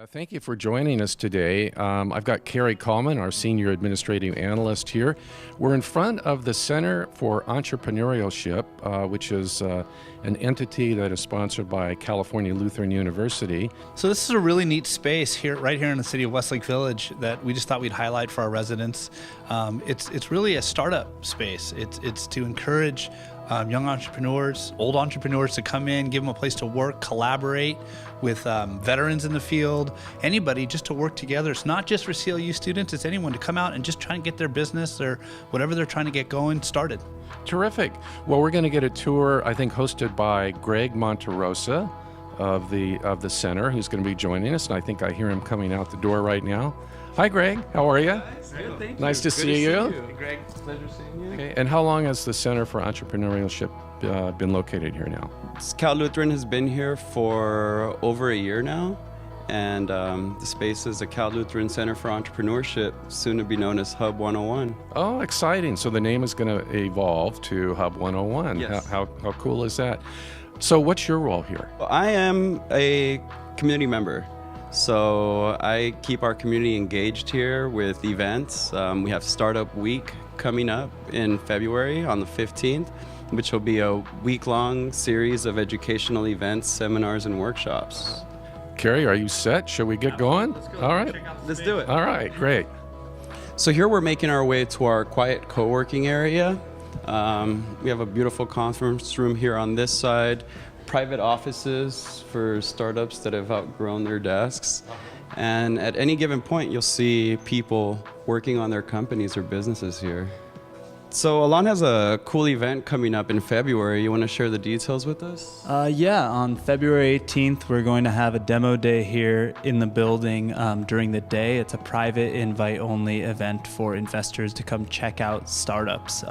Thank you for joining us today. I've got Carrie Coleman, our Senior Administrative Analyst here. We're in front of the Center for Entrepreneurship, which is an entity that is sponsored by California Lutheran University. So this is a really neat space here, right here in the city of Westlake Village, that we just thought we'd highlight for our residents. It's really a startup space. It's to encourage young entrepreneurs, old entrepreneurs to come in, give them a place to work, collaborate with veterans in the field, anybody just to work together. It's not just for CLU students, it's anyone to come out and just try and get their business or whatever they're trying to get going started. Terrific. Well, we're going to get a tour, I think, hosted by Greg Monterosa of the center, who's going to be joining us, and I think I hear him coming out the door right now. Hi, Greg. How are you? Good, thank nice you. to see you. Hey, Greg, pleasure seeing you. Okay. And how long has the Center for Entrepreneurship been located here now? Cal Lutheran has been here for over a year now, and the space is the Cal Lutheran Center for Entrepreneurship, soon to be known as Hub101. Oh, exciting. So the name is going to evolve to Hub101. Yes. How cool is that? So what's your role here? I am a community member. So I keep our community engaged here with events. We have Startup Week coming up in February on the 15th, which will be a week-long series of educational events, seminars, and workshops. Carrie, are you set? Should we get going? Let's go. All right. Let's do it. All right, great. So here we're making our way to our quiet co-working area. We have a beautiful conference room here on this side, private offices for startups that have outgrown their desks. And at any given point, you'll see people working on their companies or businesses here. So Alon has a cool event coming up in February. You want to share the details with us? Yeah, on February 18th, we're going to have a demo day here in the building during the day. It's a private invite-only event for investors to come check out startups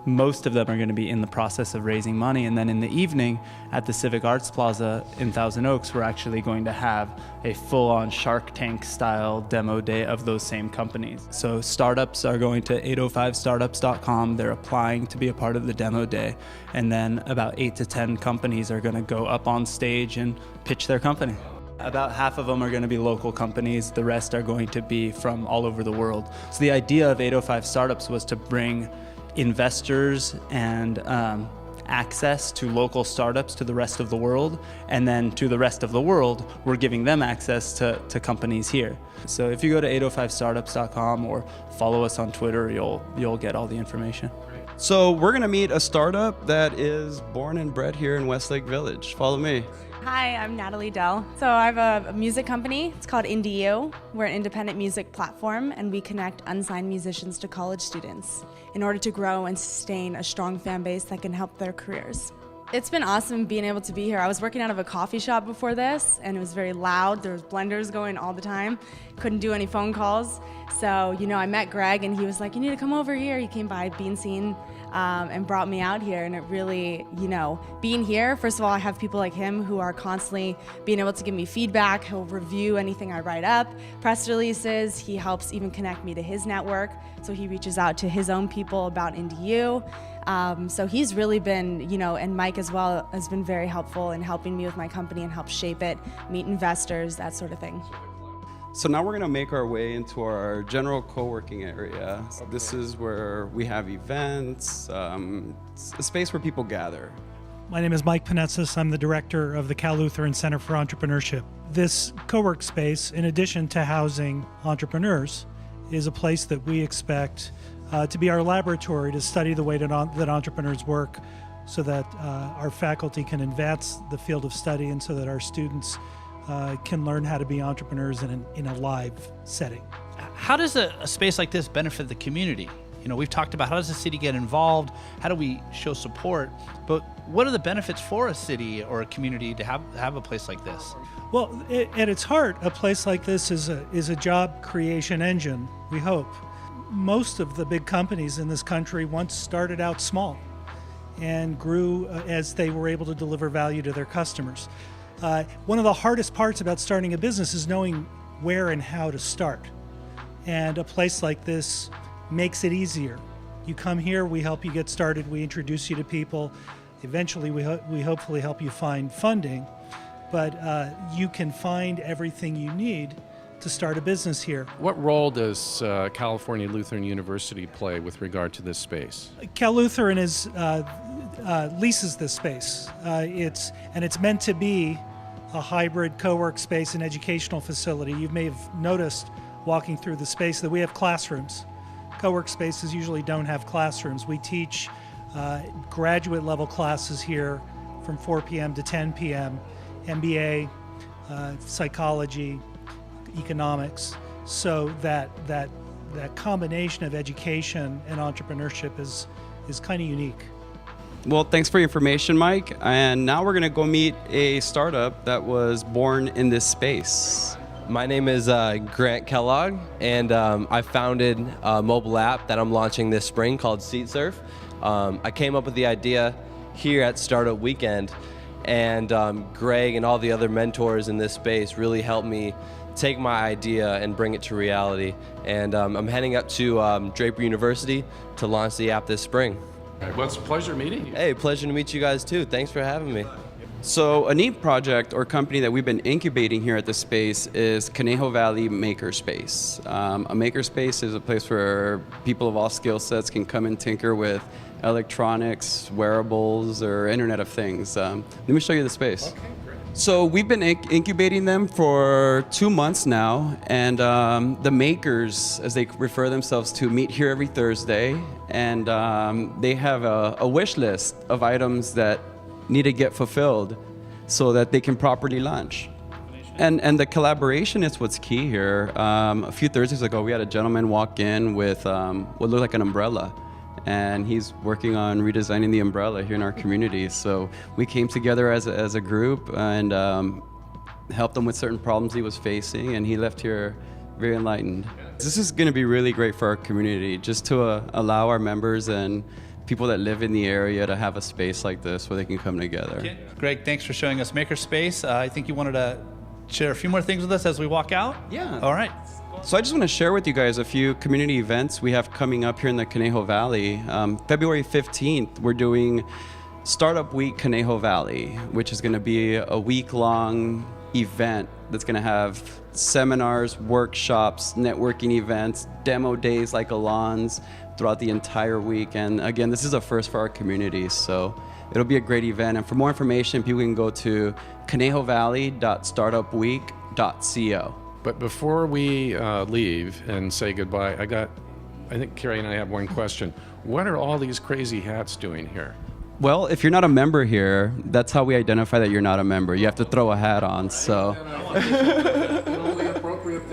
most of them are going to be in the process of raising money. And then in the evening at the Civic Arts Plaza in Thousand Oaks, we're actually going to have a full-on Shark Tank style demo day of those same companies. So startups are going to 805startups.com. They're applying to be a part of the demo day. And then about 8 to 10 companies are going to go up on stage and pitch their company. About half of them are going to be local companies. The rest are going to be from all over the world. So the idea of 805 Startups was to bring investors and access to local startups to the rest of the world, and then to the rest of the world, we're giving them access to companies here. So if you go to 805startups.com or follow us on Twitter, you'll get all the information. So we're going to meet a startup that is born and bred here in Westlake Village. Follow me. Hi, I'm Natalie Dell. So I have a music company. It's called IndieU. We're an independent music platform, and we connect unsigned musicians to college students in order to grow and sustain a strong fan base that can help their careers. It's been awesome being able to be here. I was working out of a coffee shop before this, and it was very loud. There was blenders going all the time. Couldn't do any phone calls. So, I met Greg, and he was like, you need to come over here. He came by Bean Scene and brought me out here, and it really, being here, first of all, I have people like him who are constantly being able to give me feedback. He'll review anything I write up, press releases. He helps even connect me to his network, so he reaches out to his own people about IndieU. So he's really been, and Mike as well has been very helpful in helping me with my company and help shape it, meet investors, that sort of thing. So now we're going to make our way into our general co-working area. So this is where we have events, it's a space where people gather. My name is Mike Panetsis. I'm the director of the Cal Lutheran Center for Entrepreneurship. This co-work space, in addition to housing entrepreneurs, is a place that we expect to be our laboratory to study the way that entrepreneurs work, so that our faculty can advance the field of study, and so that our students can learn how to be entrepreneurs in a live setting. How does a space like this benefit the community? We've talked about how does the city get involved, how do we show support, but what are the benefits for a city or a community to have a place like this? Well, at its heart, a place like this is a job creation engine, we hope. Most of the big companies in this country once started out small and grew as they were able to deliver value to their customers. One of the hardest parts about starting a business is knowing where and how to start. And a place like this makes it easier. You come here, we help you get started, we introduce you to people. Eventually, we hopefully help you find funding. but you can find everything you need to start a business here. What role does California Lutheran University play with regard to this space? Cal Lutheran leases this space. It's meant to be a hybrid co-work space and educational facility. You may have noticed walking through the space that we have classrooms. Co-work spaces usually don't have classrooms. We teach graduate level classes here from 4 p.m. to 10 p.m., MBA, psychology, economics, so that combination of education and entrepreneurship is kind of unique. Well, thanks for your information, Mike. And now we're going to go meet a startup that was born in this space. My name is Grant Kellogg, and I founded a mobile app that I'm launching this spring called SeatSurf. I came up with the idea here at Startup Weekend, and Greg and all the other mentors in this space really helped me take my idea and bring it to reality. And I'm heading up to Draper University to launch the app this spring. All right, well, it's a pleasure meeting you. Hey, pleasure to meet you guys too. Thanks for having me. So a neat project or company that we've been incubating here at the space is Conejo Valley makerspace. A makerspace is a place where people of all skill sets can come and tinker with electronics, wearables, or Internet of Things. Let me show you the space. Okay, great. So we've been incubating them for 2 months now, and the makers, as they refer themselves to, meet here every Thursday, and they have a wish list of items that need to get fulfilled so that they can properly launch. And the collaboration is what's key here. A few Thursdays ago, we had a gentleman walk in with what looked like an umbrella, and he's working on redesigning the umbrella here in our community. So we came together as a group and helped him with certain problems he was facing, and he left here very enlightened. This is going to be really great for our community, just to allow our members and people that live in the area to have a space like this where they can come together. Greg, thanks for showing us Makerspace. I think you wanted to share a few more things with us as we walk out? Yeah. All right. So I just want to share with you guys a few community events we have coming up here in the Conejo Valley. February 15th, we're doing Startup Week Conejo Valley, which is going to be a week-long event that's going to have seminars, workshops, networking events, demo days like Alon's throughout the entire week. And again, this is a first for our community, so it'll be a great event. And for more information, people can go to conejovalley.startupweek.co. But before we leave and say goodbye, I think Carrie and I have one question. What are all these crazy hats doing here? Well, if you're not a member here, that's how we identify that you're not a member. You have to throw a hat on, so. Only appropriate